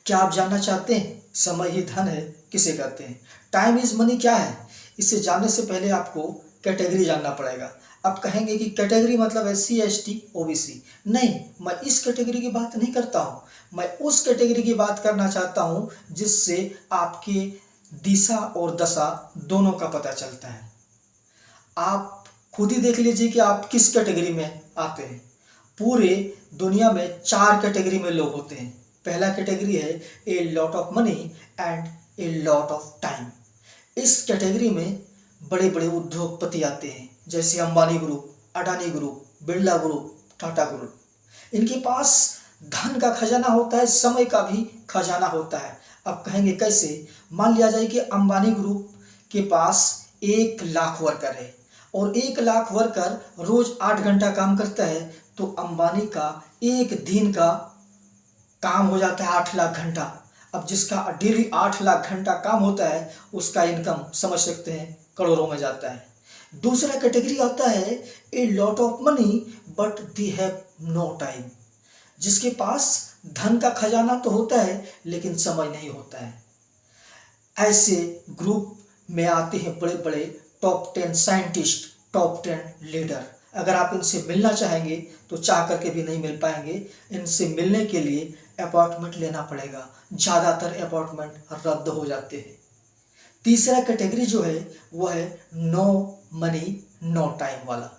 क्या आप जानना चाहते हैं समय ही धन है किसे कहते हैं? टाइम इज मनी क्या है? इसे जानने से पहले आपको कैटेगरी जानना पड़ेगा। आप कहेंगे कि कैटेगरी मतलब SC ST OBC। नहीं, मैं इस कैटेगरी की बात नहीं करता हूँ। मैं उस कैटेगरी की बात करना चाहता हूँ जिससे आपके दिशा और दशा दोनों का पता चलता है। आप खुद ही देख लीजिए कि आप किस कैटेगरी में आते हैं। पूरे दुनिया में 4 कैटेगरी में लोग होते हैं। पहला कैटेगरी है a lot of money and A lot of time. इस कैटेगरी में बड़े बड़े उद्योगपति आते हैं, जैसे Ambani group, Adani group, Birla group, Tata group. इनके पास धन का खजाना होता है, समय का भी खजाना होता है। अब कहेंगे कैसे? मान लिया जाए कि अंबानी ग्रुप के पास 1 लाख वर्कर है और 1 लाख वर्कर रोज 8 घंटा काम करता है, तो अंबानी का एक दिन का काम हो जाता है 8 लाख घंटा। अब जिसका डेली 8 लाख घंटा काम होता है उसका इनकम समझ सकते हैं करोड़ों में जाता है। दूसरा कैटेगरी आता है a lot of money but they have no time. जिसके पास धन का खजाना तो होता है लेकिन समय नहीं होता है। ऐसे ग्रुप में आते हैं बड़े बड़े टॉप 10 साइंटिस्ट, टॉप 10 लीडर। अगर आप इनसे मिलना चाहेंगे तो चाह करके भी नहीं मिल पाएंगे। इनसे मिलने के लिए अपॉइंटमेंट लेना पड़ेगा। ज़्यादातर अपॉइंटमेंट रद्द हो जाते हैं। तीसरा कैटेगरी जो है वो है नो मनी नो टाइम वाला।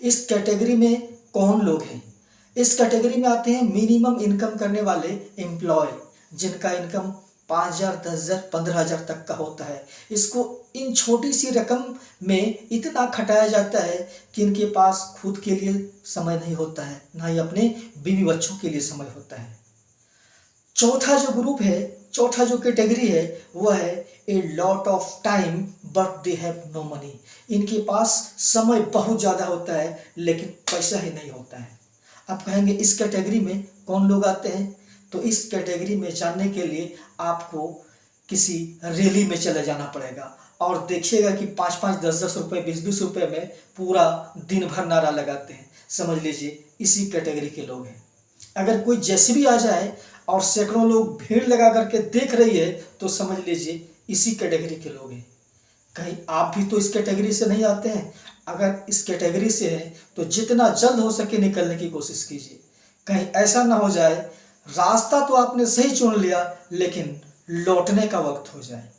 इस कैटेगरी में कौन लोग हैं? इस कैटेगरी में आते हैं मिनिमम इनकम करने वाले एम्प्लॉय, जिनका इनकम 5,000, 10,000, 15,000 तक का होता है। इसको इन छोटी सी रकम में इतना खटाया जाता है कि इनके पास खुद के लिए समय नहीं होता है, ना ही अपने बीवी बच्चों के लिए समय होता है। चौथा जो ग्रुप है, चौथा जो कैटेगरी है वो है a lot of time but they have no money. इनके पास समय बहुत ज़्यादा होता है लेकिन पैसा ही नहीं होता है। आप कहेंगे इस कैटेगरी में कौन लोग आते हैं? तो इस कैटेगरी में जानने के लिए आपको किसी रैली में चले जाना पड़ेगा और देखिएगा कि 5-5, 10-10 रुपये, 20-20 रुपये में पूरा दिन भर नारा लगाते हैं। समझ लीजिए इसी कैटेगरी के लोग हैं। अगर कोई जैसे भी आ जाए और सैकड़ों लोग भीड़ लगा करके देख रही है तो समझ लीजिए इसी कैटेगरी के लोग हैं। कहीं आप भी तो इस कैटेगरी से नहीं आते हैं? अगर इस कैटेगरी से हैं तो जितना जल्द हो सके निकलने की कोशिश कीजिए। कहीं ऐसा ना हो जाए रास्ता तो आपने सही चुन लिया लेकिन लौटने का वक्त हो जाए।